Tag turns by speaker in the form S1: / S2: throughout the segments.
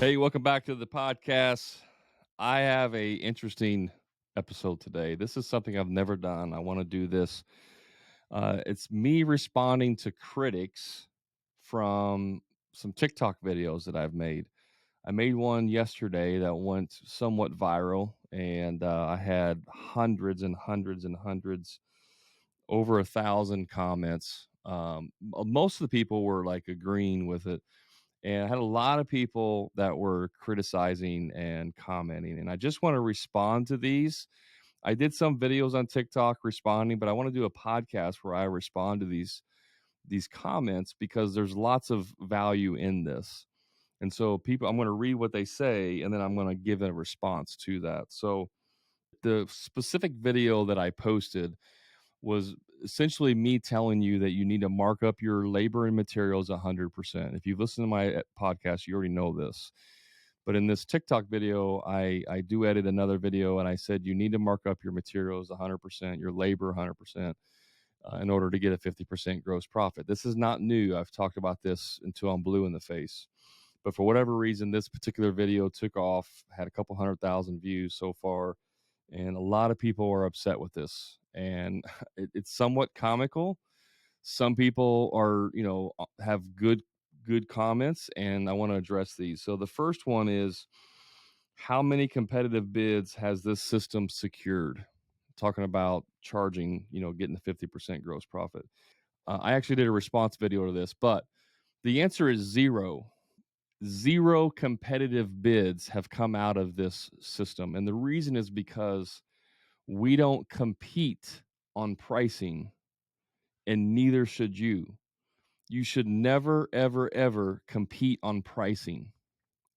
S1: Hey, welcome back to the podcast. I have a interesting episode today. This is something I've never done. I want to do this. It's me responding to critics from some TikTok videos that I've made. I made one yesterday that went somewhat viral, and I had hundreds and hundreds and hundreds, over 1,000 comments. Most of the people were like agreeing with it, and I had a lot of people that were criticizing and commenting, and I just want to respond to these. I did some videos on TikTok responding, but I want to do a podcast where I respond to these comments because there's lots of value in this. And so I'm going to read what they say, and then I'm going to give a response to that. So the specific video that I posted was essentially me telling you that you need to mark up your labor and materials 100%. If you've listened to my podcast, you already know this. But in this TikTok video, I do edit another video, and I said you need to mark up your materials 100%, your labor 100%, in order to get a 50% gross profit. This is not new. I've talked about this until I'm blue in the face. But for whatever reason, this particular video took off, had a couple 100,000 views so far, and a lot of people are upset with this. And it's somewhat comical. Some people are, have good comments, and I want to address these. So the first one is, how many competitive bids has this system secured? Talking about charging, getting the 50% gross profit. I actually did a response video to this, but the answer is zero. Zero competitive bids have come out of this system. And the reason is because we don't compete on pricing, and neither should you. You should never, ever, ever compete on pricing.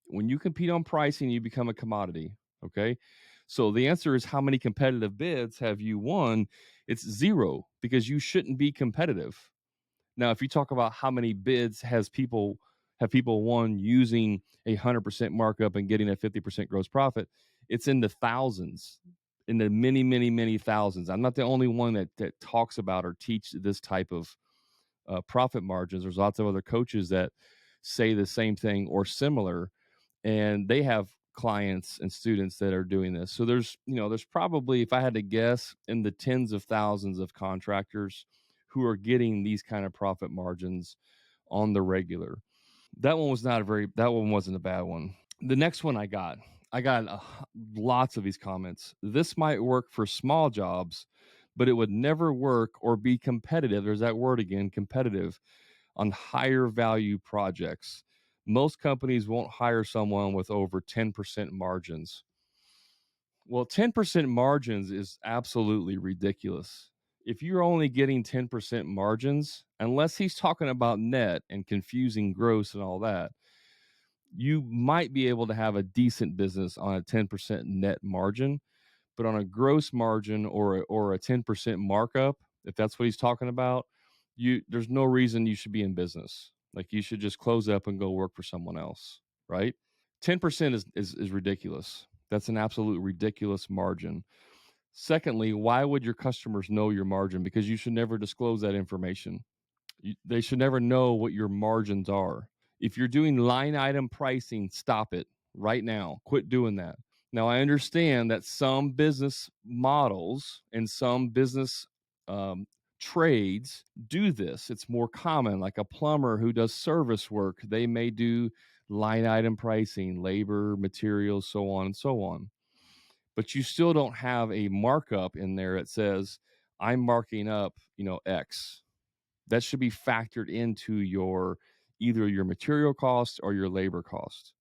S1: When you compete on pricing, you become a commodity. Okay. So the answer is, how many competitive bids have you won? It's zero, because you shouldn't be competitive. Now, if you talk about how many bids have people won using 100% markup and getting a 50% gross profit, it's in the thousands, in the many, many, many thousands. I'm not the only one that talks about or teach this type of profit margins. There's lots of other coaches that say the same thing or similar, and they have clients and students that are doing this. So there's probably, if I had to guess, in the tens of thousands of contractors who are getting these kind of profit margins on the regular. That one wasn't a bad one. The next one I got lots of these comments. This might work for small jobs, but it would never work or be competitive. There's that word again, competitive, on higher value projects. Most companies won't hire someone with over 10% margins. Well, 10% margins is absolutely ridiculous. If you're only getting 10% margins, unless he's talking about net and confusing gross and all that, you might be able to have a decent business on a 10% net margin. But on a gross margin or a 10% markup, if that's what he's talking about, there's no reason you should be in business. Like, you should just close up and go work for someone else, right? 10% is ridiculous. That's an absolute ridiculous margin. Secondly, why would your customers know your margin? Because you should never disclose that information. They should never know what your margins are. If you're doing line item pricing, stop it right now. Quit doing that. Now, I understand that some business models and some business trades do this. It's more common, like a plumber who does service work. They may do line item pricing, labor, materials, so on and so on. But you still don't have a markup in there that says, I'm marking up, X. That should be factored into either your material cost or your labor cost.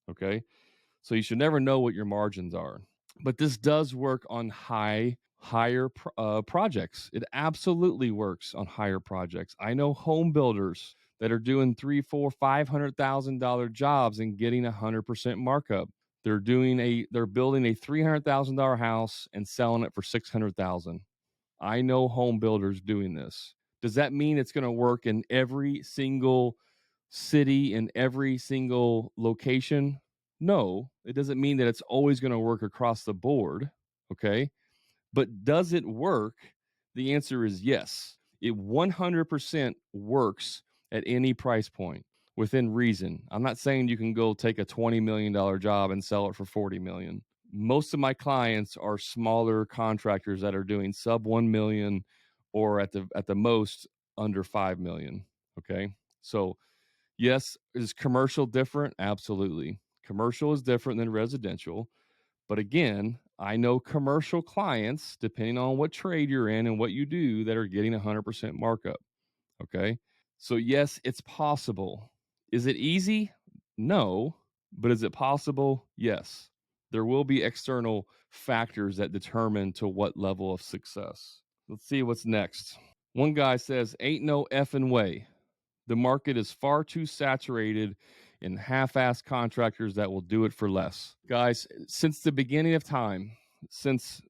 S1: Okay. So you should never know what your margins are. But this does work on higher projects. It absolutely works on higher projects. I know home builders that are doing $300,000, $400,000, $500,000 jobs and getting 100% markup. They're building a $300,000 house and selling it for $600,000. I know home builders doing this. Does that mean it's going to work in every single city, in every single location? No, it doesn't mean that it's always going to work across the board. Okay. But does it work? The answer is yes. It 100% works at any price point. within reason. I'm not saying you can go take a $20 million job and sell it for 40 million. Most of my clients are smaller contractors that are doing sub 1 million or at the most under 5 million. Okay. So yes, is commercial different? Absolutely. Commercial is different than residential. But again, I know commercial clients, depending on what trade you're in and what you do, that are getting 100% markup. Okay. So, yes, it's possible. Is it easy? No. But is it possible? Yes. There will be external factors that determine to what level of success. Let's see what's next. One guy says, ain't no effing way. The market is far too saturated in half-assed contractors that will do it for less. Guys, since the beginning of time, since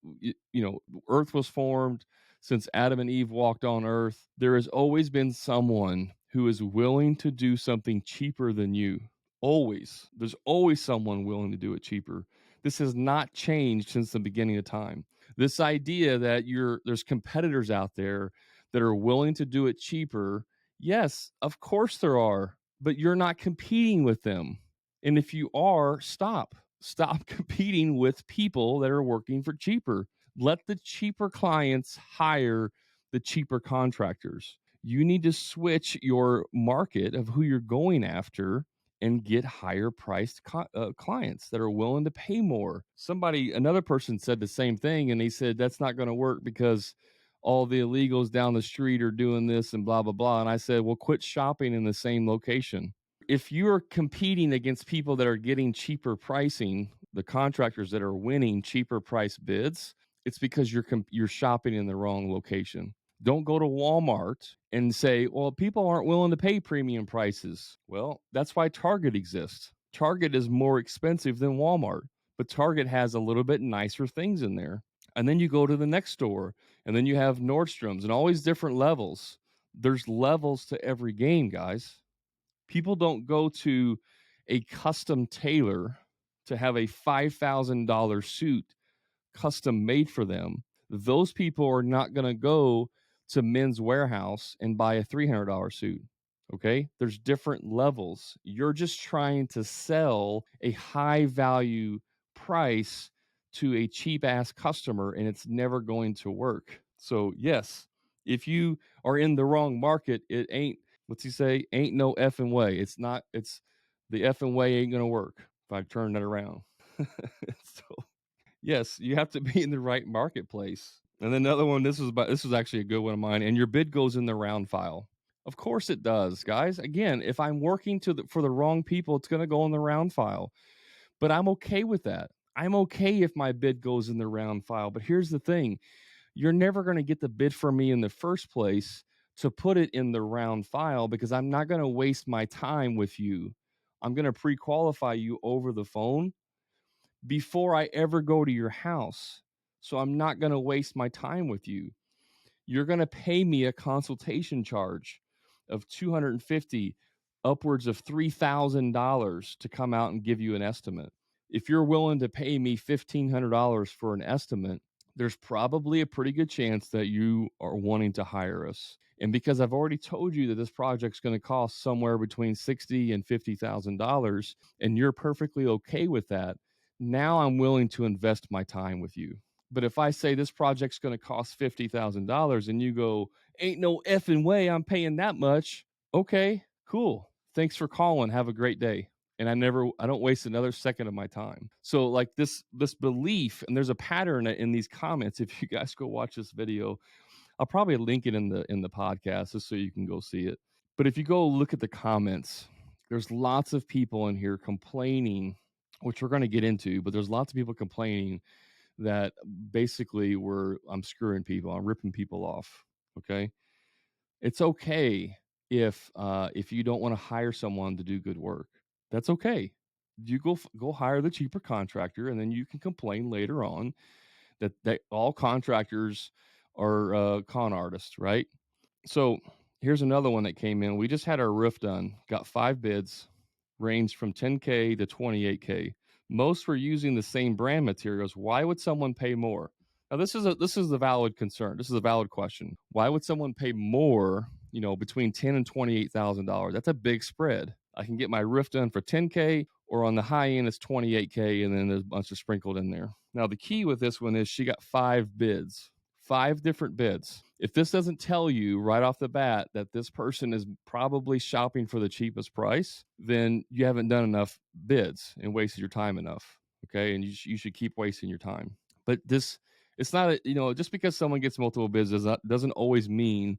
S1: Earth was formed, since Adam and Eve walked on Earth, there has always been someone who is willing to do something cheaper than you. Always. There's always someone willing to do it cheaper. This has not changed since the beginning of time. This idea that there's competitors out there that are willing to do it cheaper. Yes, of course there are, but you're not competing with them. And if you are, stop. Stop competing with people that are working for cheaper. Let the cheaper clients hire the cheaper contractors. You need to switch your market of who you're going after and get higher priced clients that are willing to pay more. Another person said the same thing, and they said that's not going to work because all the illegals down the street are doing this and blah, blah, blah. And I said, well, quit shopping in the same location. If you're competing against people that are getting cheaper pricing, the contractors that are winning cheaper price bids, it's because you're shopping in the wrong location. Don't go to Walmart and say, well, people aren't willing to pay premium prices. Well, that's why Target exists. Target is more expensive than Walmart, but Target has a little bit nicer things in there. And then you go to the next store, and then you have Nordstrom's and always different levels. There's levels to every game, guys. People don't go to a custom tailor to have a $5,000 suit custom made for them. Those people are not going to go to Men's Warehouse and buy a $300 suit. Okay. There's different levels. You're just trying to sell a high value price to a cheap ass customer, and it's never going to work. So, yes, if you are in the wrong market, it ain't, what's he say? Ain't no effing way. It's not, it's the effing way ain't going to work if I turn that around. So, yes, you have to be in the right marketplace. And then another one, this is actually a good one of mine. And your bid goes in the round file. Of course it does, guys. Again, if I'm working for the wrong people, it's going to go in the round file. But I'm okay with that. I'm okay if my bid goes in the round file. But here's the thing. You're never going to get the bid from me in the first place to put it in the round file because I'm not going to waste my time with you. I'm going to pre-qualify you over the phone before I ever go to your house. So I'm not going to waste my time with you. You're going to pay me a consultation charge of $250, upwards of $3,000 to come out and give you an estimate. If you're willing to pay me $1,500 for an estimate, there's probably a pretty good chance that you are wanting to hire us. And because I've already told you that this project's going to cost somewhere between $60,000 and $50,000, and you're perfectly okay with that, now I'm willing to invest my time with you. But if I say this project's going to cost $50,000 and you go, ain't no effing way I'm paying that much. Okay, cool. Thanks for calling. Have a great day. And I don't waste another second of my time. So like this belief, and there's a pattern in these comments. If you guys go watch this video, I'll probably link it in the podcast just so you can go see it. But if you go look at the comments, there's lots of people in here complaining, which we're going to get into, but there's lots of people complaining that basically I'm screwing people, I'm ripping people off. Okay. It's okay if you don't want to hire someone to do good work. That's okay. You go hire the cheaper contractor, and then you can complain later on that all contractors are con artists, right? So here's another one that came in. We just had our roof done, got 5 bids, ranged from 10K to 28K. Most were using the same brand materials. Why would someone pay more? Now this is a valid concern. This is a valid question. Why would someone pay more, between $10,000 and $28,000? That's a big spread. I can get my roof done for 10K, or on the high end, it's 28K, and then there's a bunch of sprinkled in there. Now, the key with this one is she got 5 bids, 5 different bids. If this doesn't tell you right off the bat that this person is probably shopping for the cheapest price, then you haven't done enough bids and wasted your time enough. Okay. And you should keep wasting your time. But it's not, just because someone gets multiple bids doesn't always mean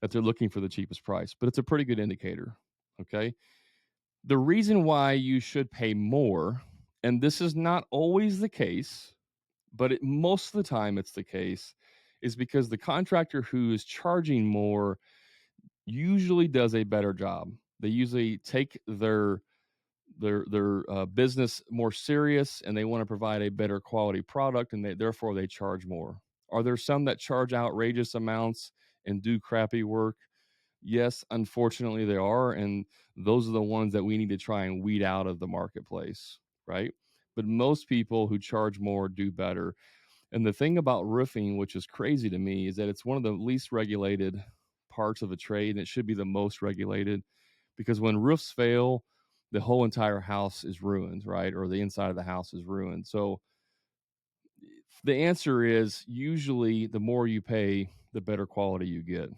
S1: that they're looking for the cheapest price, but it's a pretty good indicator. Okay. The reason why you should pay more, and this is not always the case, but most of the time it's the case, is because the contractor who is charging more usually does a better job. They usually take their business more serious, and they want to provide a better quality product, and therefore they charge more. Are there some that charge outrageous amounts and do crappy work? Yes, unfortunately there are, and those are the ones that we need to try and weed out of the marketplace, right? But most people who charge more do better. And the thing about roofing, which is crazy to me, is that it's one of the least regulated parts of a trade, and it should be the most regulated, because when roofs fail, the whole entire house is ruined, right? Or the inside of the house is ruined. So the answer is usually the more you pay, the better quality you get.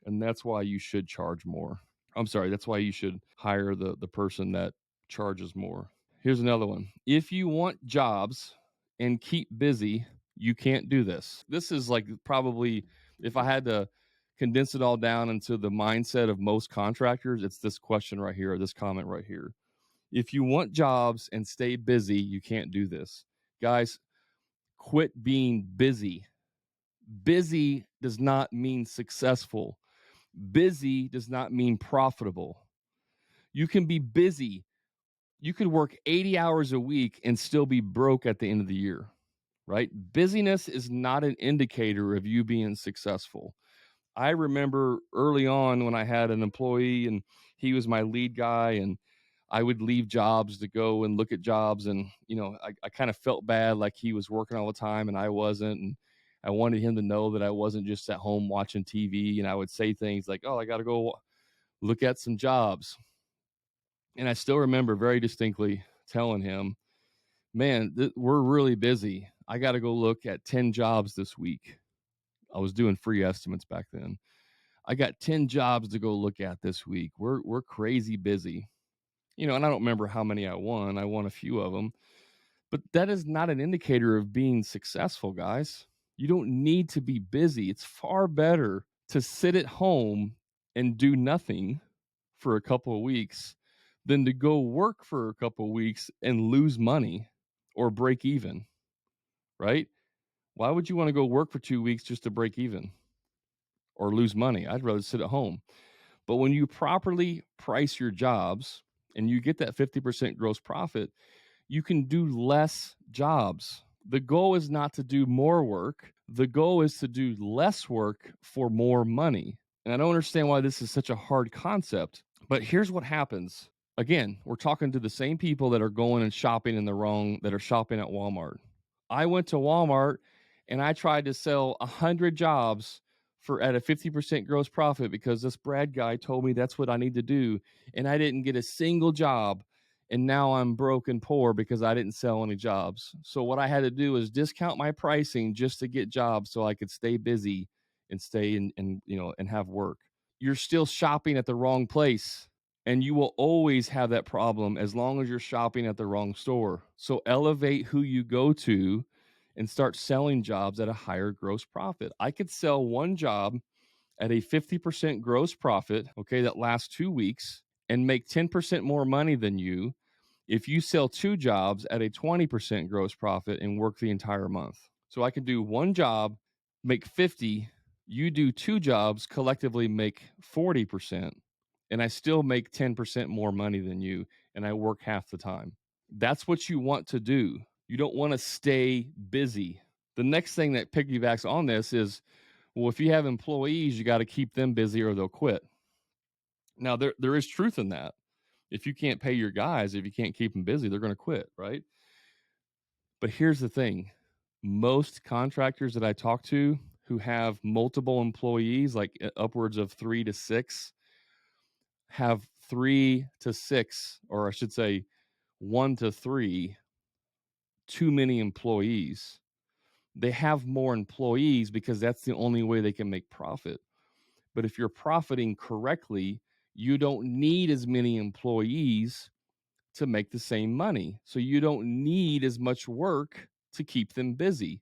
S1: And that's why you should charge more. I'm sorry, that's why you should hire the person that charges more. Here's another one. If you want jobs and keep busy, you can't do this. This is like probably, if I had to condense it all down into the mindset of most contractors, it's this question right here, or this comment right here. If you want jobs and stay busy, you can't do this. Guys, quit being busy. Busy does not mean successful. Busy does not mean profitable. You can be busy. You could work 80 hours a week and still be broke at the end of the year, right? Busyness is not an indicator of you being successful. I remember early on when I had an employee and he was my lead guy, and I would leave jobs to go and look at jobs. And, I kind of felt bad, like he was working all the time and I wasn't. And I wanted him to know that I wasn't just at home watching TV. And I would say things like, oh, I got to go look at some jobs. And I still remember very distinctly telling him, man, we're really busy. I got to go look at 10 jobs this week. I was doing free estimates back then. I got 10 jobs to go look at this week. We're crazy busy. And I don't remember how many I won. I won a few of them. But that is not an indicator of being successful, guys. You don't need to be busy. It's far better to sit at home and do nothing for a couple of weeks than to go work for a couple of weeks and lose money or break even, right? Why would you want to go work for 2 weeks just to break even or lose money? I'd rather sit at home. But when you properly price your jobs and you get that 50% gross profit, you can do less jobs. The goal is not to do more work. The goal is to do less work for more money. And I don't understand why this is such a hard concept, but here's what happens. Again, we're talking to the same people that are going and shopping that are shopping at Walmart. I went to Walmart and I tried to sell 100 jobs at a 50% gross profit because this Brad guy told me that's what I need to do. And I didn't get a single job. And now I'm broke and poor because I didn't sell any jobs. So what I had to do is discount my pricing just to get jobs so I could stay busy and stay and have work. You're still shopping at the wrong place. And you will always have that problem as long as you're shopping at the wrong store. So elevate who you go to and start selling jobs at a higher gross profit. I could sell one job at a 50% gross profit, okay, that lasts 2 weeks, and make 10% more money than you if you sell 2 jobs at a 20% gross profit and work the entire month. So I can do one job, make 50, you do 2 jobs, collectively make 40%, and I still make 10% more money than you, and I work half the time. That's what you want to do. You don't want to stay busy. The next thing that piggybacks on this is, well, if you have employees, you got to keep them busy or they'll quit. Now, there is truth in that. If you can't pay your guys, if you can't keep them busy, they're going to quit, right? But here's the thing. Most contractors that I talk to who have multiple employees, like upwards of 3 to 6, have 3 to 6, or I should say 1 to 3 too many employees. They have more employees because that's the only way they can make profit. But if you're profiting correctly, you don't need as many employees to make the same money. So you don't need as much work to keep them busy.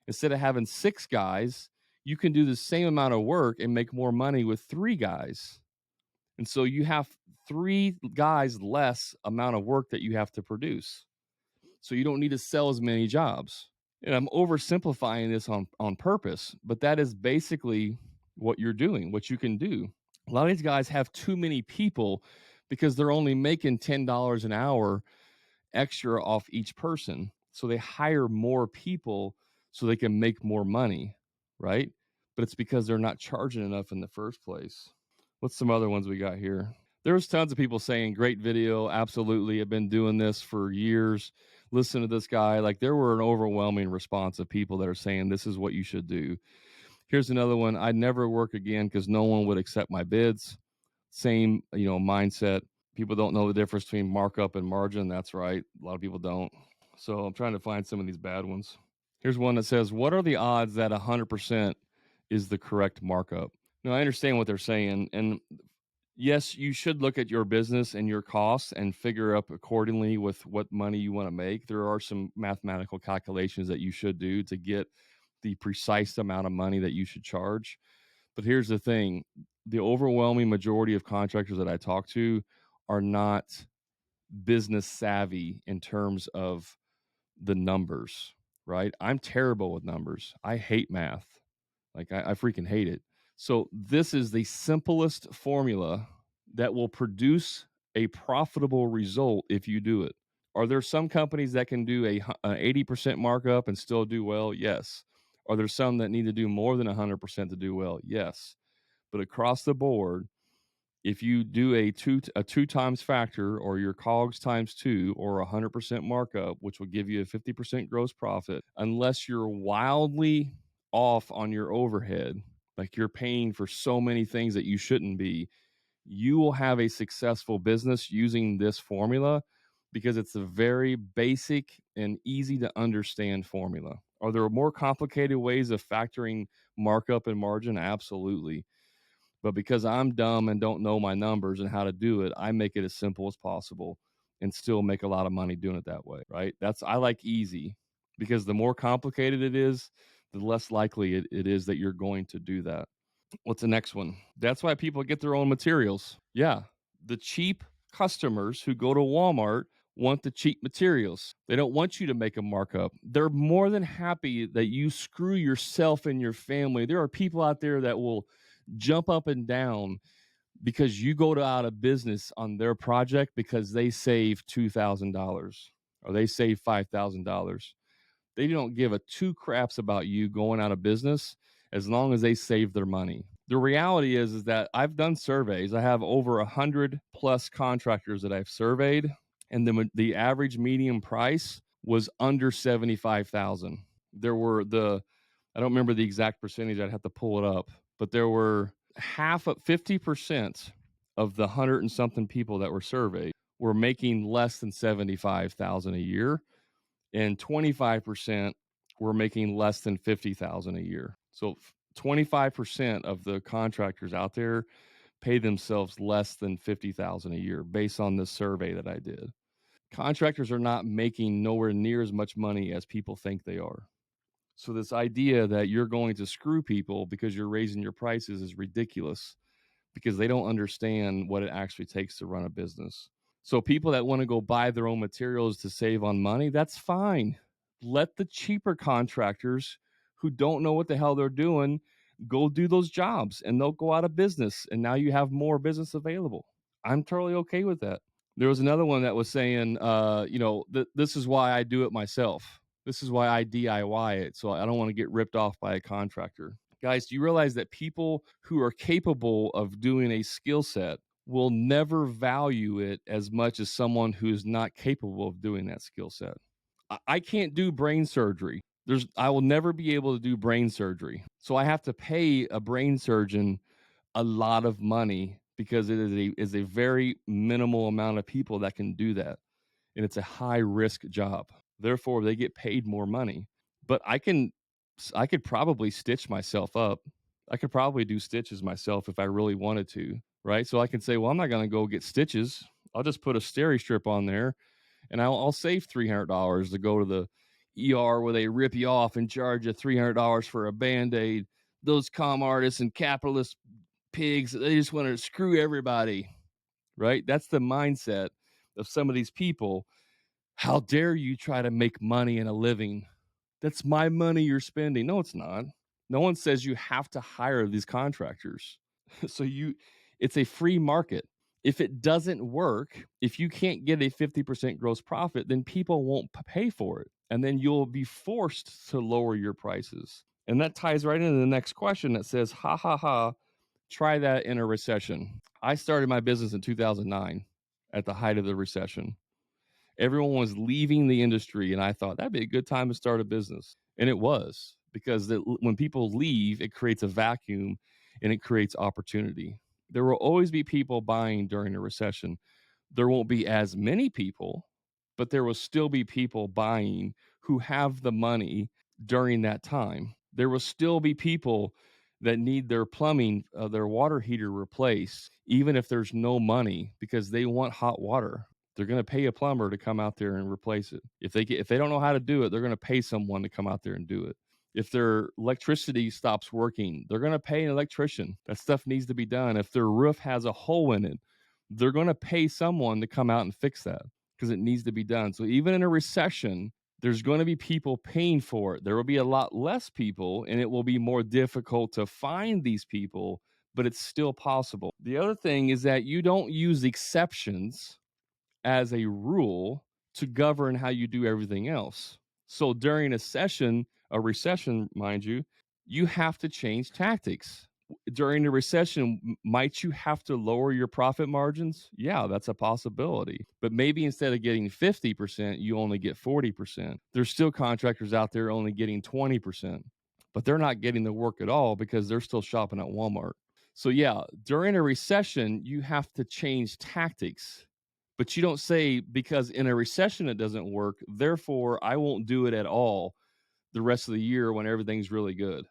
S1: Instead of having 6 guys, you can do the same amount of work and make more money with 3 guys. And so you have 3 guys less amount of work that you have to produce. So you don't need to sell as many jobs. And I'm oversimplifying this on purpose, but that is basically what you're doing, what you can do. A lot of these guys have too many people because they're only making $10 an hour extra off each person. So they hire more people so they can make more money, right? But it's because they're not charging enough in the first place. What's some other ones we got here? There's tons of people saying great video. Absolutely. I've been doing this for years. Listen to this guy. Like, there were an overwhelming response of people that are saying this is what you should do. Here's another one. I'd never work again because no one would accept my bids. Same, mindset. People don't know the difference between markup and margin. That's right. A lot of people don't. So I'm trying to find some of these bad ones. Here's one that says, what are the odds that 100% is the correct markup? Now, I understand what they're saying. And yes, you should look at your business and your costs and figure up accordingly with what money you want to make. There are some mathematical calculations that you should do to get the precise amount of money that you should charge. But here's the thing. The overwhelming majority of contractors that I talk to are not business savvy in terms of the numbers, right? I'm terrible with numbers. I hate math. Like, I freaking hate it. So this is the simplest formula that will produce a profitable result if you do it. Are there some companies that can do an 80% markup and still do well? Yes. Are there some that need to do more than 100% to do well? Yes. But across the board, if you do a two times factor, or your COGS times 2, or 100% markup, which will give you a 50% gross profit, unless you're wildly off on your overhead, like you're paying for so many things that you shouldn't be, you will have a successful business using this formula because it's a very basic and easy to understand formula. Are there more complicated ways of factoring markup and margin? Absolutely. But because I'm dumb and don't know my numbers and how to do it, I make it as simple as possible and still make a lot of money doing it that way, right? I like easy, because the more complicated it is, the less likely it is that you're going to do that. What's the next one? That's why people get their own materials. Yeah. The cheap customers who go to Walmart want the cheap materials. They don't want you to make a markup. They're more than happy that you screw yourself and your family. There are people out there that will jump up and down because you go out of business on their project because they save $2,000 or they save $5,000. They don't give a two craps about you going out of business as long as they save their money. The reality is that I've done surveys. I have over 100 plus contractors that I've surveyed, and the average median price was under 75,000. There were I don't remember the exact percentage. I'd have to pull it up, but there were 50% of the 100 and something people that were surveyed were making less than 75,000 a year, and 25% were making less than 50,000 a year. So 25% of the contractors out there pay themselves less than 50,000 a year based on this survey that I did. Contractors are not making nowhere near as much money as people think they are. So this idea that you're going to screw people because you're raising your prices is ridiculous, because they don't understand what it actually takes to run a business. So people that want to go buy their own materials to save on money, that's fine. Let the cheaper contractors who don't know what the hell they're doing go do those jobs, and they'll go out of business, and now you have more business available. I'm totally okay with that. There was another one that was saying, this is why I do it myself. This is why I DIY it, so I don't want to get ripped off by a contractor. Guys, do you realize that people who are capable of doing a skill set will never value it as much as someone who is not capable of doing that skill set? I can't do brain surgery. I will never be able to do brain surgery. So I have to pay a brain surgeon a lot of money because it is a very minimal amount of people that can do that, and it's a high risk job. Therefore, they get paid more money. But I could probably stitch myself up. I could probably do stitches myself if I really wanted to, right? So I can say, well, I'm not going to go get stitches. I'll just put a steri strip on there, and I'll save $300 to go to the ER where they rip you off and charge you $300 for a Band-Aid. Those comm artists and capitalist pigs, they just want to screw everybody, right? That's the mindset of some of these people. How dare you try to make money and a living? That's my money you're spending. No, it's not. No one says you have to hire these contractors. So it's a free market. If it doesn't work, if you can't get a 50% gross profit, then people won't pay for it. And then you'll be forced to lower your prices. And that ties right into the next question that says, ha ha ha, try that in a recession. I started my business in 2009 at the height of the recession. Everyone was leaving the industry, and I thought that'd be a good time to start a business. And it was, because when people leave, it creates a vacuum and it creates opportunity. There will always be people buying during a recession. There won't be as many people, but there will still be people buying who have the money during that time. There will still be people that need their plumbing, their water heater replaced, even if there's no money, because they want hot water. They're going to pay a plumber to come out there and replace it. If they don't know how to do it, they're going to pay someone to come out there and do it. If their electricity stops working, they're going to pay an electrician. That stuff needs to be done. If their roof has a hole in it, they're going to pay someone to come out and fix that because it needs to be done. So even in a recession, there's going to be people paying for it. There will be a lot less people, and it will be more difficult to find these people, but it's still possible. The other thing is that you don't use exceptions as a rule to govern how you do everything else. So during a recession, mind you, you have to change tactics. During a recession, might you have to lower your profit margins? Yeah, that's a possibility. But maybe instead of getting 50%, you only get 40%. There's still contractors out there only getting 20%, but they're not getting the work at all because they're still shopping at Walmart. So yeah, during a recession, you have to change tactics. But you don't say, because in a recession it doesn't work, therefore I won't do it at all the rest of the year when everything's really good.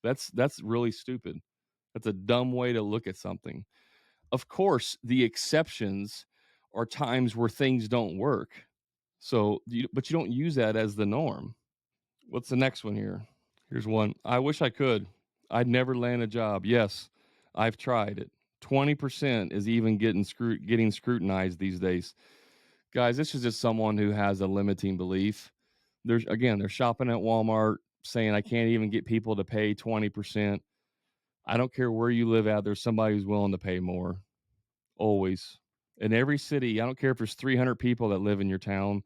S1: That's really stupid. That's a dumb way to look at something. Of course, the exceptions are times where things don't work. But you don't use that as the norm. What's the next one here? Here's one. I wish I could. I'd never land a job. Yes, I've tried it. 20% is even getting scrutinized these days. Guys, this is just someone who has a limiting belief. They're shopping at Walmart saying, I can't even get people to pay 20%. I don't care where you live at. There's somebody who's willing to pay more. Always. In every city, I don't care if there's 300 people that live in your town.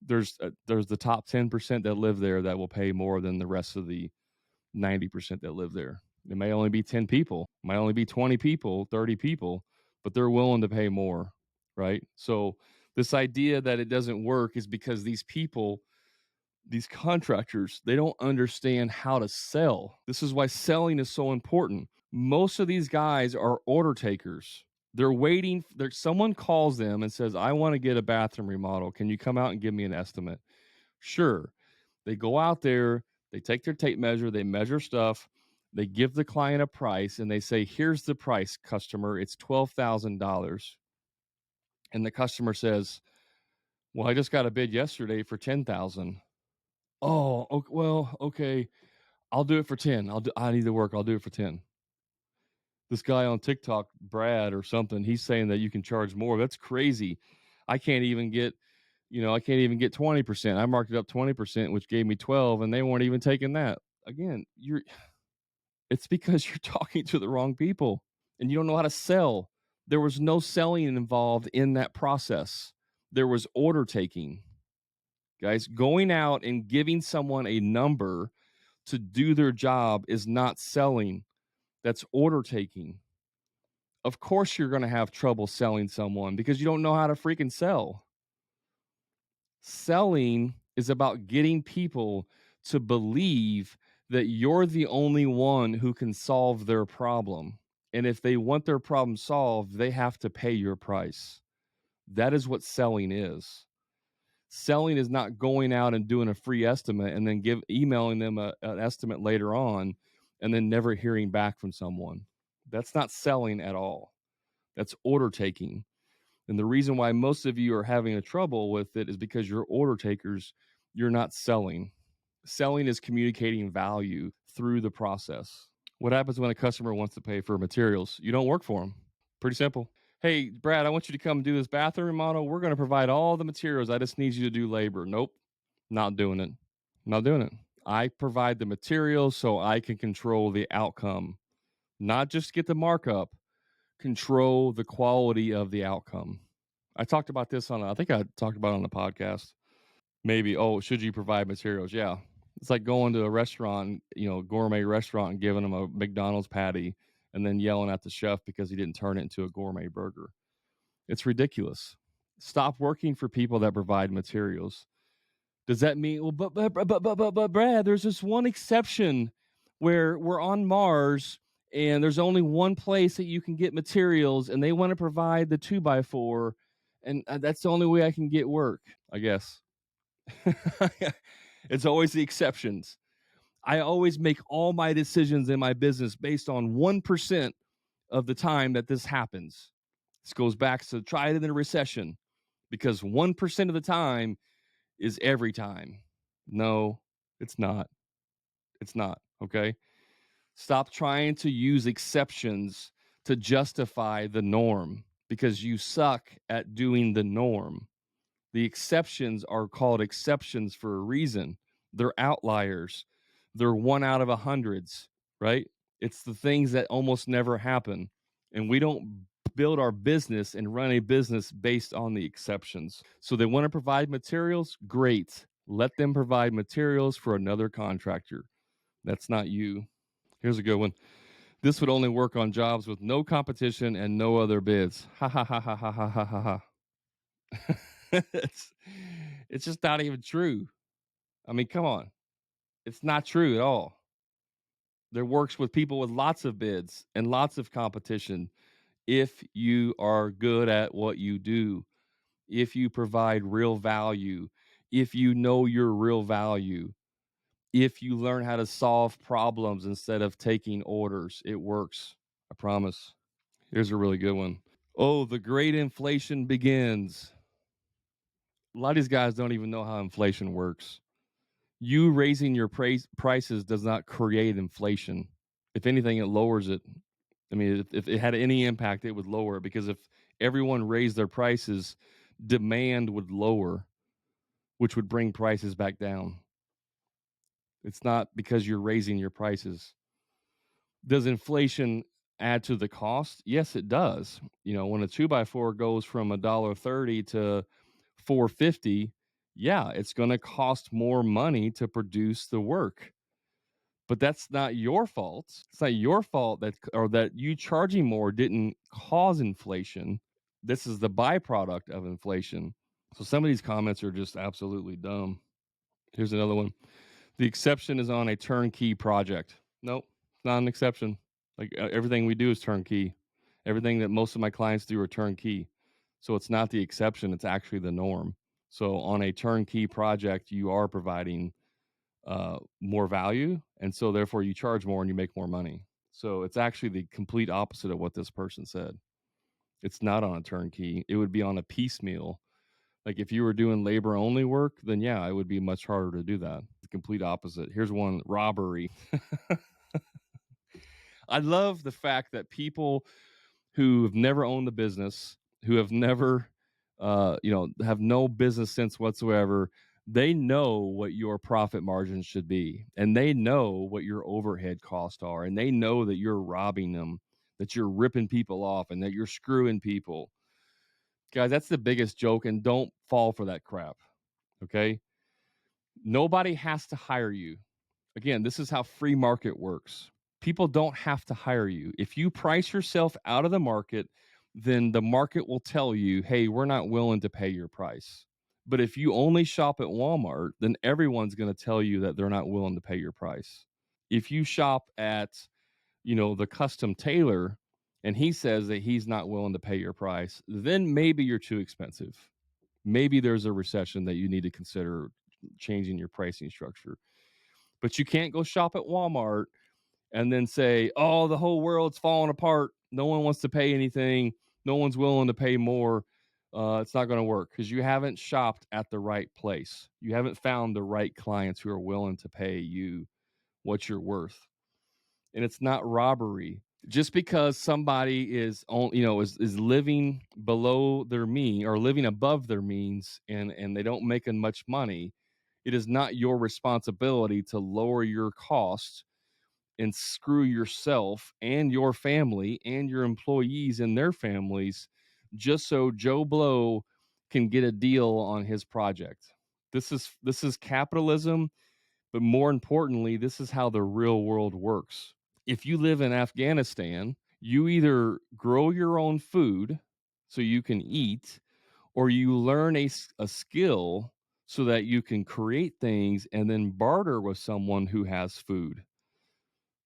S1: There's the top 10% that live there that will pay more than the rest of the 90% that live there. It may only be 10 people, might only be 20 people, 30 people, but they're willing to pay more, right? So this idea that it doesn't work is because these people, these contractors, they don't understand how to sell. This is why selling is so important. Most of these guys are order takers. They're waiting. Someone calls them and says, I want to get a bathroom remodel. Can you come out and give me an estimate? Sure. They go out there, they take their tape measure, they measure stuff, they give the client a price, and they say, here's the price, customer. It's $12,000. And the customer says, well, I just got a bid yesterday for 10,000. Oh, okay, well, okay. I'll do it for 10. I need the work. I'll do it for 10. This guy on TikTok, Brad or something, he's saying that you can charge more. That's crazy. I can't even get 20%. I marked it up 20%, which gave me 12, and they weren't even taking that. Again, it's because you're talking to the wrong people and you don't know how to sell. There was no selling involved in that process. There was order taking. Guys, going out and giving someone a number to do their job is not selling. That's order taking. Of course you're going to have trouble selling someone because you don't know how to freaking sell. Selling is about getting people to believe that you're the only one who can solve their problem. And if they want their problem solved, they have to pay your price. That is what selling is. Selling is not going out and doing a free estimate and then emailing them an estimate later on and then never hearing back from someone. That's not selling at all. That's order taking. And the reason why most of you are having a trouble with it is because you're order takers. You're not selling. Selling is communicating value through the process. What happens when a customer wants to pay for materials? You don't work for them. Pretty simple. Hey, Brad, I want you to come do this bathroom remodel. We're going to provide all the materials. I just need you to do labor. Nope, not doing it. Not doing it. I provide the materials so I can control the outcome, not just get the markup, control the quality of the outcome. I talked about this I think I talked about it on the podcast. Maybe, should you provide materials? Yeah. It's like going to a restaurant, gourmet restaurant, and giving them a McDonald's patty and then yelling at the chef because he didn't turn it into a gourmet burger. It's ridiculous. Stop working for people that provide materials. Does that mean, well, but Brad, there's this one exception where we're on Mars and there's only one place that you can get materials and they want to provide the 2x4 and that's the only way I can get work, I guess. It's always the exceptions. I always make all my decisions in my business based on 1% of the time that this happens. This goes back to try it in a recession because 1% of the time is every time. No, it's not. It's not. Okay. Stop trying to use exceptions to justify the norm because you suck at doing the norm. The exceptions are called exceptions for a reason. They're outliers. They're 1 out of 100s, right? It's the things that almost never happen. And we don't build our business and run a business based on the exceptions. So they want to provide materials? Great. Let them provide materials for another contractor. That's not you. Here's a good one. This would only work on jobs with no competition and no other bids. Ha ha ha ha ha ha ha ha ha. It's just not even true. I mean, come on. It's not true at all. There works with people with lots of bids and lots of competition if you are good at what you do, if you provide real value, if you know your real value, if you learn how to solve problems instead of taking orders. It works. I promise. Here's a really good one. Oh, the great inflation begins. A lot of these guys don't even know how inflation works. You raising your prices does not create inflation. If anything, it lowers it. I mean, if it had any impact, it would lower it because if everyone raised their prices, demand would lower, which would bring prices back down. It's not because you're raising your prices. Does inflation add to the cost? Yes, it does. When a 2x4 goes from $1.30 to $4.50, yeah, it's going to cost more money to produce the work. But that's not your fault. It's not your fault that you charging more didn't cause inflation. This is the byproduct of inflation. So some of these comments are just absolutely dumb. Here's another one. The exception is on a turnkey project. Nope, it's not an exception. Like everything we do is turnkey. Everything that most of my clients do are turnkey. So it's not the exception, it's actually the norm. So on a turnkey project, you are providing more value. And so therefore you charge more and you make more money. So it's actually the complete opposite of what this person said. It's not on a turnkey. It would be on a piecemeal. Like if you were doing labor only work, then yeah, it would be much harder to do that. The complete opposite. Here's one: robbery. I love the fact that people who have never owned a business, who have never, have no business sense whatsoever, they know what your profit margins should be, and they know what your overhead costs are, and they know that you're robbing them, that you're ripping people off, and that you're screwing people. Guys, that's the biggest joke, and don't fall for that crap. Okay? Nobody has to hire you. Again, this is how free market works. People don't have to hire you. If you price yourself out of the market, then the market will tell you, hey, we're not willing to pay your price. But if you only shop at Walmart, then everyone's going to tell you that they're not willing to pay your price. If you shop at, the custom tailor, and he says that he's not willing to pay your price, then maybe you're too expensive. Maybe there's a recession that you need to consider changing your pricing structure. But you can't go shop at Walmart and then say, oh, the whole world's falling apart. No one wants to pay anything. No one's willing to pay more. It's not going to work because you haven't shopped at the right place. You haven't found the right clients who are willing to pay you what you're worth. And it's not robbery. Just because somebody is on, is living below their mean or living above their means, and they don't make much money, it is not your responsibility to lower your costs and screw yourself and your family and your employees and their families just so Joe Blow can get a deal on his project. This is capitalism, but more importantly, this is how the real world works. If you live in Afghanistan, you either grow your own food so you can eat, or you learn a skill so that you can create things and then barter with someone who has food.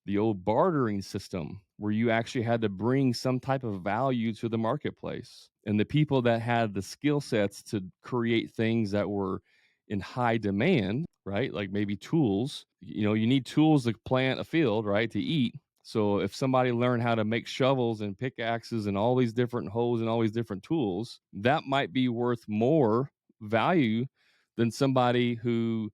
S1: The old bartering system where you actually had to bring some type of value to the marketplace. And the people that had the skill sets to create things that were in high demand, right? Like maybe tools, you need tools to plant a field, right? To eat. So if somebody learned how to make shovels and pickaxes and all these different hoes and all these different tools, that might be worth more value than somebody who,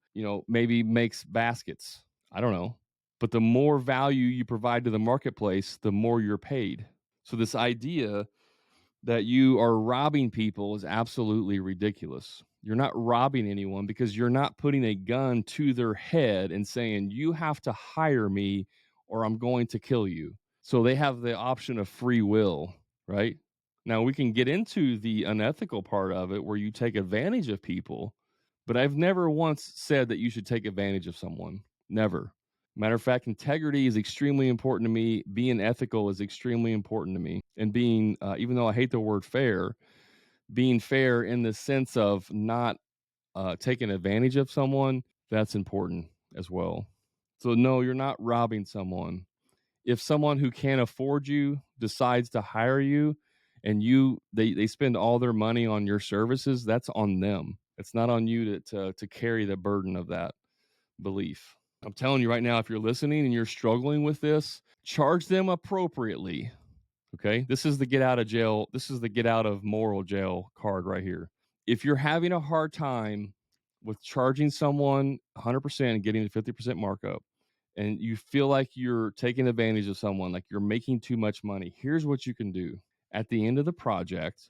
S1: maybe makes baskets. I don't know. But the more value you provide to the marketplace, the more you're paid. So this idea that you are robbing people is absolutely ridiculous. You're not robbing anyone because you're not putting a gun to their head and saying, you have to hire me or I'm going to kill you. So they have the option of free will, right? Now we can get into the unethical part of it where you take advantage of people, but I've never once said that you should take advantage of someone. Never. Matter of fact, integrity is extremely important to me. Being ethical is extremely important to me. And being, even though I hate the word fair, being fair in the sense of not taking advantage of someone, that's important as well. So, no, you're not robbing someone. If someone who can't afford you decides to hire you and they spend all their money on your services, that's on them. It's not on you to carry the burden of that belief. I'm telling you right now, if you're listening and you're struggling with this, charge them appropriately. Okay. This is the get out of jail. This is the get out of moral jail card right here. If you're having a hard time with charging someone 100% and getting a 50% markup, and you feel like you're taking advantage of someone, like you're making too much money, here's what you can do. At the end of the project,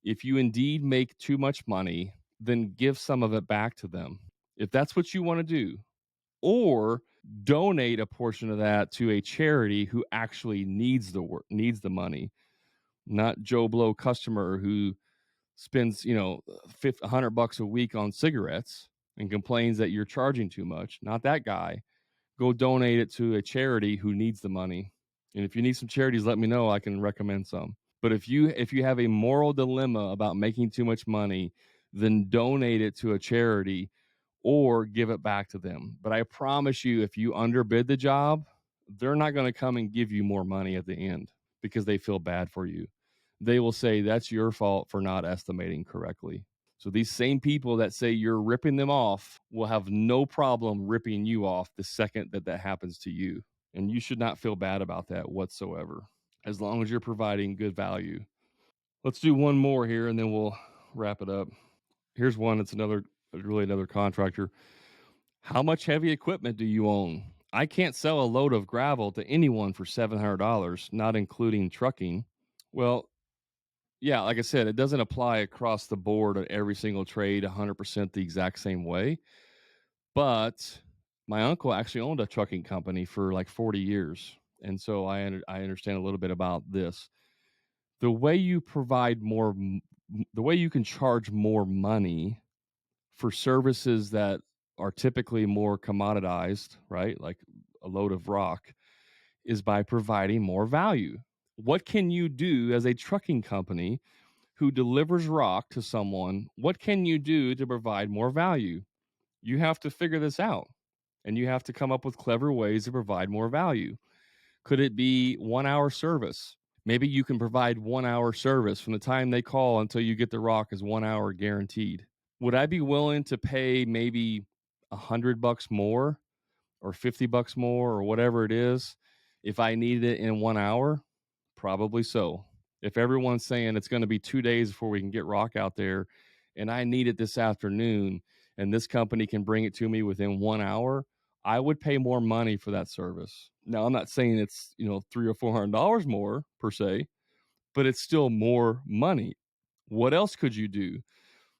S1: if you indeed make too much money, then give some of it back to them. If that's what you want to do, or donate a portion of that to a charity who actually needs the work, needs the money, not Joe Blow customer who spends, $100 a week on cigarettes and complains that you're charging too much. Not that guy. Go donate it to a charity who needs the money. And if you need some charities, let me know. I can recommend some. But if you have a moral dilemma about making too much money, then donate it to a charity or give it back to them. But I promise you, if you underbid the job, they're not going to come and give you more money at the end because they feel bad for you. They will say that's your fault for not estimating correctly. So these same people that say you're ripping them off will have no problem ripping you off the second that happens to you. And you should not feel bad about that whatsoever, as long as you're providing good value. Let's do one more here and then we'll wrap it up. Here's one. It's another contractor. How much heavy equipment do you own? I can't sell a load of gravel to anyone for $700, not including trucking. Well, yeah, like I said, it doesn't apply across the board on every single trade 100% the exact same way. But my uncle actually owned a trucking company for like 40 years. And so I understand a little bit about this. The way you provide more, the way you can charge more money for services that are typically more commoditized, right? Like a load of rock, is by providing more value. What can you do as a trucking company who delivers rock to someone? What can you do to provide more value? You have to figure this out and you have to come up with clever ways to provide more value. Could it be 1 hour service? Maybe you can provide 1 hour service from the time they call until you get the rock is 1 hour guaranteed. Would I be willing to pay maybe $100 more or $50 more or whatever it is if I needed it in 1 hour? Probably so. If everyone's saying it's going to be 2 days before we can get rock out there and I need it this afternoon and this company can bring it to me within 1 hour, I would pay more money for that service. Now, I'm not saying it's, $300 or $400 more per se, but it's still more money. What else could you do?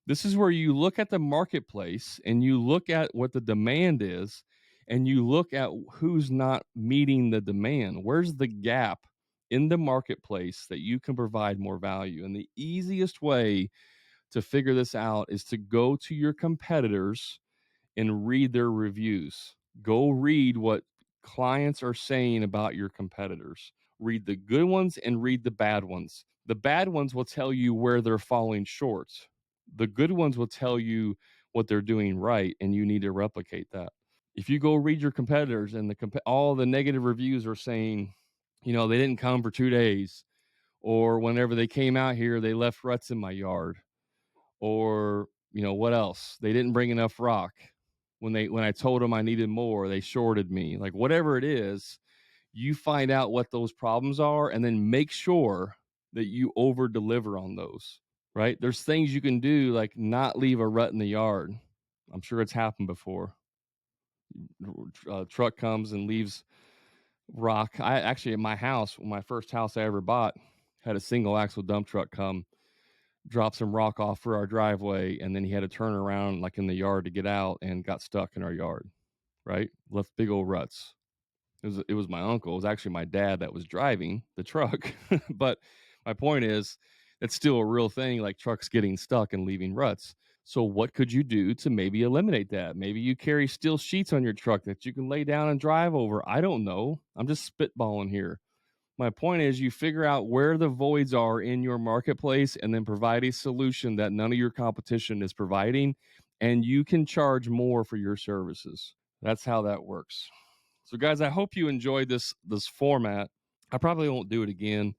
S1: This is where you look at the marketplace and you look at what the demand is and you look at who's not meeting the demand. Where's the gap in the marketplace that you can provide more value? And the easiest way to figure this out is to go to your competitors and read their reviews. Go read what clients are saying about your competitors. Read the good ones and read the bad ones. The bad ones will tell you where they're falling short. The good ones will tell you what they're doing right, and you need to replicate that. If you go read your competitors and all the negative reviews are saying, they didn't come for 2 days, or whenever they came out here, they left ruts in my yard, or what else? They didn't bring enough rock. When I told them I needed more, they shorted me. Like whatever it is, you find out what those problems are and then make sure that you over deliver on those, right? There's things you can do like not leave a rut in the yard. I'm sure it's happened before. Truck comes and leaves rock. I actually, at my house, my first house I ever bought, had a single axle dump truck come drop some rock off for our driveway, and then he had to turn around like in the yard to get out and got stuck in our yard, right? Left big old ruts. It was my uncle. It was actually my dad that was driving the truck. But my point is, it's still a real thing, like trucks getting stuck and leaving ruts. So what could you do to maybe eliminate that? Maybe you carry steel sheets on your truck that you can lay down and drive over. I don't know. I'm just spitballing here. My point is, you figure out where the voids are in your marketplace and then provide a solution that none of your competition is providing, and you can charge more for your services. That's how that works. So guys, I hope you enjoyed this format. I probably won't do it again,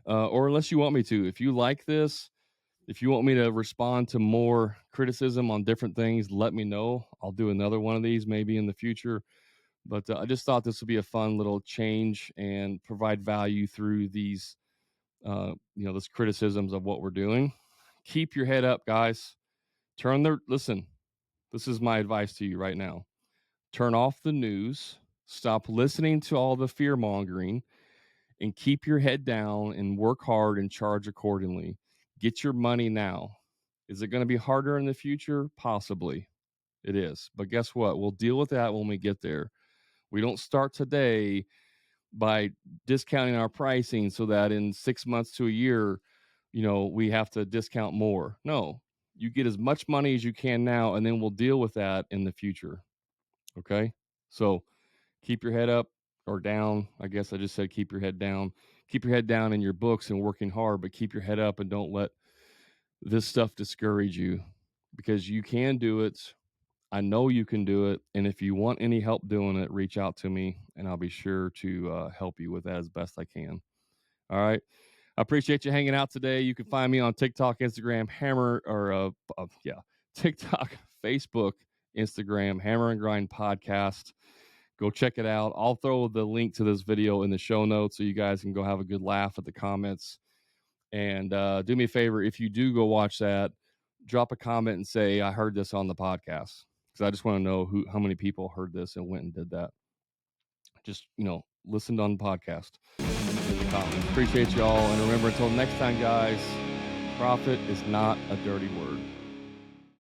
S1: or unless you want me to. If you like this, if you want me to respond to more criticism on different things, let me know. I'll do another one of these maybe in the future. But I just thought this would be a fun little change and provide value through these, this criticisms of what we're doing. Keep your head up, guys. Listen, this is my advice to you right now. Turn off the news. Stop listening to all the fear mongering and keep your head down and work hard and charge accordingly. Get your money now. Is it going to be harder in the future? Possibly. It is. But guess what? We'll deal with that when we get there. We don't start today by discounting our pricing so that in 6 months to a year, we have to discount more. No, you get as much money as you can now, and then we'll deal with that in the future. Okay. So keep your head up or down. I guess I just said keep your head down. Keep your head down in your books and working hard, but keep your head up and don't let this stuff discourage you, because you can do it. I know you can do it. And if you want any help doing it, reach out to me and I'll be sure to help you with that as best I can. All right. I appreciate you hanging out today. You can find me on TikTok, Instagram, TikTok, Facebook, Instagram, Hammer and Grind Podcast. Go check it out. I'll throw the link to this video in the show notes so you guys can go have a good laugh at the comments. And do me a favor, if you do go watch that, drop a comment and say, I heard this on the podcast. Because I just want to know how many people heard this and went and did that. Just, listened on the podcast in the comments. Appreciate y'all. And remember, until next time, guys, profit is not a dirty word.